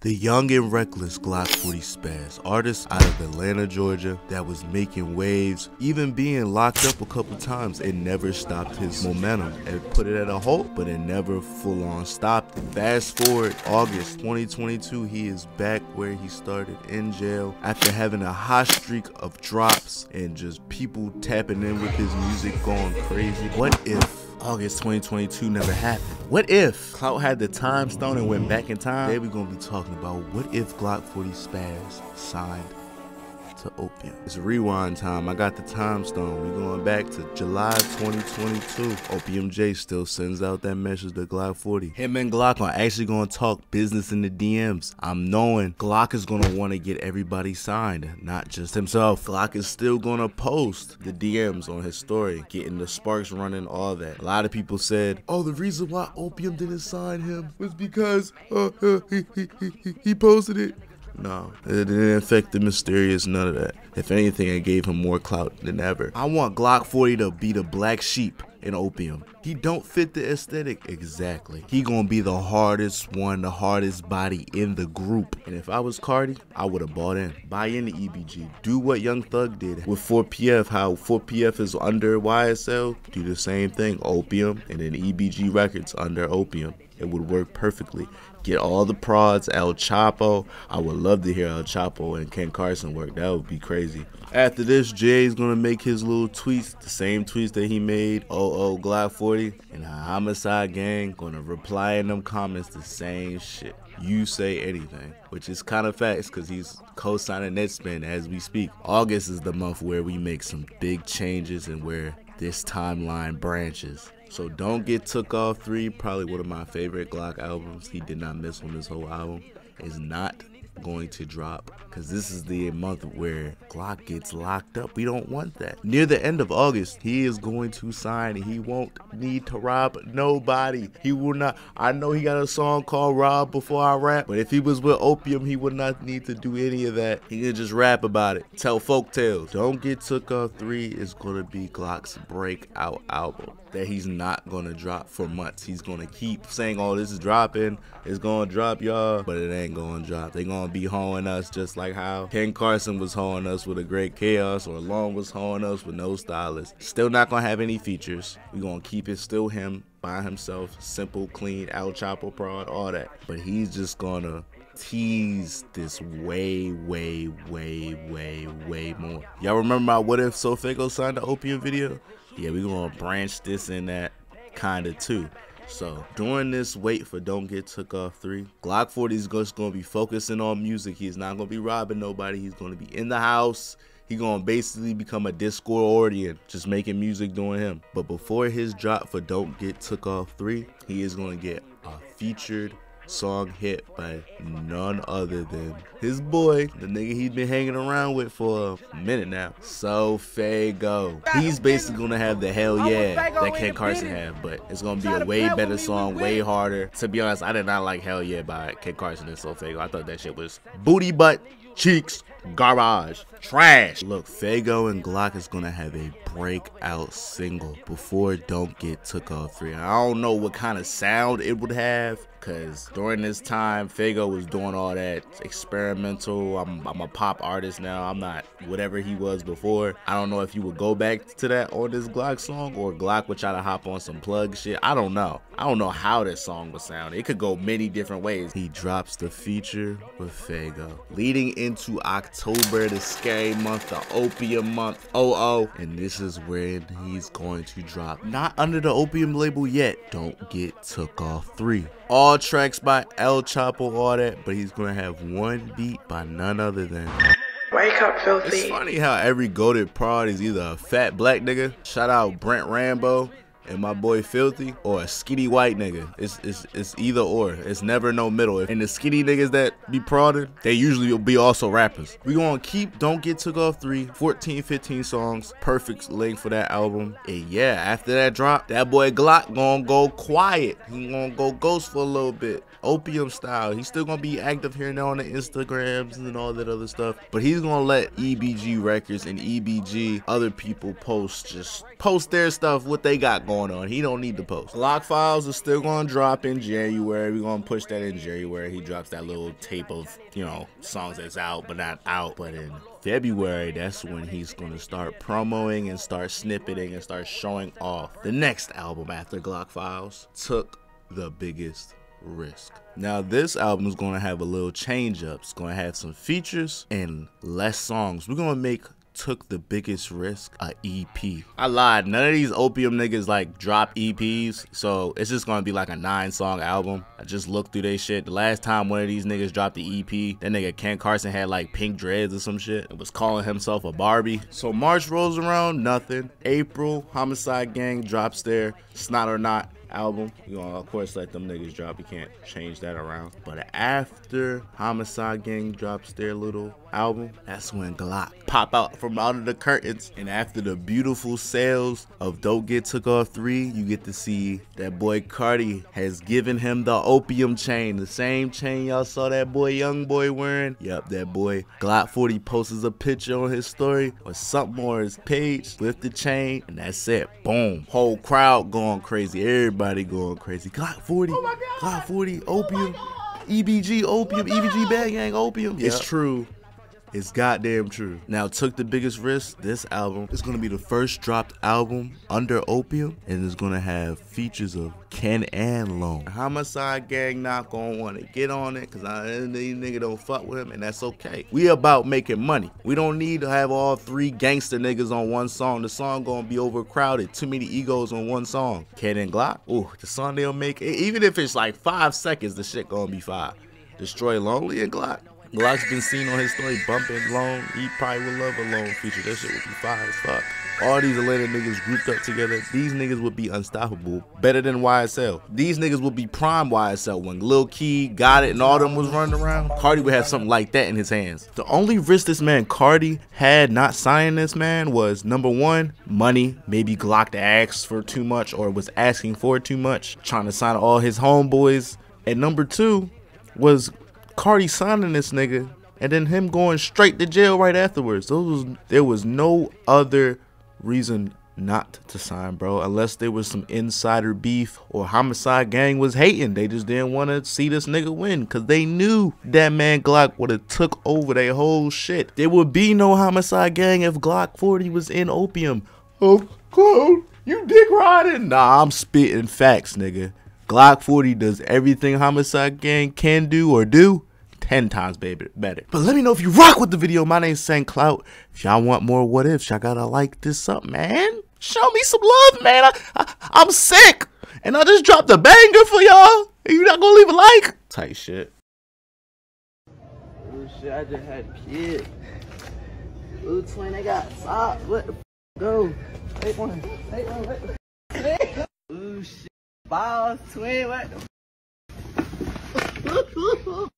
The young and reckless GLOKK40SPAZZ, artist out of Atlanta, Georgia, that was making waves, even being locked up a couple times. It never stopped his momentum. It put it at a halt, but it never full on stopped it. Fast forward August 2022, he is back where he started, in jail, after having a hot streak of drops and just people tapping in with his music, going crazy. What if August 2022 never happened? What if Clout had the time stone and went back in time? Today we're gonna be talking about what if GLOKK40SPAZZ signed to Opium. It's rewind time. I got the time stone. We're going back to July 2022. Opium J still sends out that message to Glokk40. Him and Glokk are actually gonna talk business in the DMs. I'm knowing Glokk is gonna want to get everybody signed, not just himself. Glokk is still gonna post the DMs on his story, getting the sparks running, all that. A lot of people said, oh, the reason why Opium didn't sign him was because he posted it. No, it didn't affect the mysterious, none of that. If anything, it gave him more clout than ever. I want Glokk40 to be the black sheep in Opium. He don't fit the aesthetic exactly. He gonna be the hardest one, the hardest body in the group. And if I was Carti, I would have bought in. Buy into EBG. Do what Young Thug did with 4PF, how 4PF is under YSL. Do the same thing, Opium, and then EBG Records under Opium. It would work perfectly. Get all the prods, El Chapo. I would love to hear El Chapo and Ken Carson work. That would be crazy. After this, Jay's gonna make his little tweets, the same tweets that he made. Glokk40 and the Homicide Gang gonna reply in them comments the same shit. You say anything, which is kind of facts because he's co-signing Netspin as we speak. August is the month where we make some big changes and where this timeline branches. So Don't Get Took Off 3, probably one of my favorite Glokk albums. He did not miss on this whole album. Is not going to drop because this is the month where Glokk gets locked up. We don't want that. Near the end of August, he is going to sign and he won't need to rob nobody. He will not. I know he got a song called Rob Before I Rap, but if he was with Opium, he would not need to do any of that. He could just rap about it, tell folk tales. Don't Get Took Off 3 is going to be Glock's breakout album that he's not gonna drop for months. He's gonna keep saying, oh, this is dropping, it's gonna drop, y'all, but it ain't gonna drop. They gonna be hoeing us just like how Ken Carson was hoeing us with A Great Chaos, or Long was hoeing us with no stylist. Still not gonna have any features. We gonna keep it still him by himself, simple, clean, El Chapo prod, all that. But he's just gonna tease this way more. Y'all remember my What If So Fago signed the Opium video? Yeah, we gonna branch this in that kinda too. So during this wait for Don't Get Took Off 3, Glokk40 is just gonna be focusing on music. He's not gonna be robbing nobody. He's gonna be in the house. He gonna basically become a Discordian, just making music doing him. But before his drop for Don't Get Took Off 3, he is gonna get a featured song hit by none other than his boy, the nigga he's been hanging around with for a minute now, So Fago. He's basically gonna have the hell yeah that Ken Carson had, but it's gonna be a way better song, way harder. To be honest, I did not like Hell Yeah by Ken Carson and So Fago. I thought that shit was booty butt cheeks garbage, trash. Look, Fago and Glokk is gonna have a breakout single before Don't Get Took Off 3. I don't know what kind of sound it would have, because during this time, Fago was doing all that experimental, I'm a pop artist now, I'm not whatever he was before. I don't know if you would go back to that on this Glokk song, or Glokk would try to hop on some plug shit. I don't know. I don't know how this song would sound. It could go many different ways. He drops the feature with Fago, leading into October, the scary month, the Opium month, and this is when he's going to drop, not under the Opium label yet, Don't Get Took Off 3. All tracks by El Chapo, all that, but he's gonna have one beat by none other than Wake Up Filthy. It's funny how every goated prod is either a fat black nigga, shout out Brent Rambo and my boy Filthy, or a skinny white nigga. It's either or. It's never no middle. And the skinny niggas that be prodded, they usually will be also rappers. We gonna keep Don't Get Took Off 3, 14, 15 songs, perfect length for that album. And yeah, after that drop, that boy Glokk gonna go quiet. He gonna go ghost for a little bit. Opium style. He's still gonna be active here and there on the Instagrams and all that other stuff, but he's gonna let EBG Records and EBG other people post their stuff, what they got going on. He don't need to post. Glokk Files is still gonna drop in January. We're gonna push that in January. He drops that little tape of, you know, songs that's out but not out. But in February, that's when he's gonna start promoting and start snippeting and start showing off the next album after Glokk Files, Took the Biggest Risk. Now this album is gonna have a little change up. It's gonna have some features and less songs. We're gonna make Took the Biggest Risk a EP. I lied, none of these Opium niggas like drop EPs, so it's just gonna be like a 9-song album. I just looked through they shit. The last time one of these niggas dropped the EP, that nigga Ken Carson had like pink dreads or some shit and was calling himself a Barbie. So March rolls around, nothing. April, Homicide Gang drops their SNOT or Not album. You gonna of course let them niggas drop, you can't change that around. But after Homicide Gang drops their little album, that's when Glokk pop out from out of the curtains. And after the beautiful sales of Don't Get Took Off 3, you get to see that boy Carti has given him the Opium chain, the same chain y'all saw that boy Young Boy wearing. Yep, that boy GLOKK40 posts a picture on his story or something on his page with the chain, and that's it. Boom, whole crowd going crazy, everybody going crazy. GLOKK40, GLOKK40, Opium, EBG Opium, EBG Bad Gang Opium. Yep. It's true. It's goddamn true. Now, Took the Biggest Risk, this album is going to be the first dropped album under Opium, and it's going to have features of Ken and Lone. Homicide Gang not going to want to get on it because these niggas don't fuck with him, and that's okay. We about making money. We don't need to have all 3 gangster niggas on one song. The song going to be overcrowded. Too many egos on one song. Ken and Glokk, ooh, the song they'll make, even if it's like 5 seconds, the shit going to be fire. Destroy Lonely and Glokk. Glock's been seen on his story bumping Lone. He probably would love a Lone feature. That shit would be fire as fuck. All these Atlanta niggas grouped up together, these niggas would be unstoppable. Better than YSL. These niggas would be prime YSL. When Lil Key, Got It, and all them was running around, Carti would have something like that in his hands. The only risk this man Carti had not signing this man was, number 1, money. Maybe Glokk asked for too much or was asking for too much, trying to sign all his homeboys. And number 2 was Carti signing this nigga and then him going straight to jail right afterwards. There was no other reason not to sign, bro, unless there was some insider beef or Homicide Gang was hating. They just didn't want to see this nigga win because they knew that man Glokk would have took over their whole shit. There would be no Homicide Gang if GLOKK40 was in Opium. Oh, cool, you dick riding? Nah, I'm spitting facts, nigga. GLOKK40 does everything Homicide Gang can do or do 10 times better. But let me know if you rock with the video. My name's Saint Clout. If y'all want more what ifs, y'all gotta like this up, man. Show me some love, man. I'm sick, and I just dropped a banger for y'all. You not gonna leave a like? Tight shit. Oh shit, I just had a kid. Ooh, twin, they got socks. What the f? Go. Take one. Take one. What the f? Ooh shit. Balls, twin, what the f?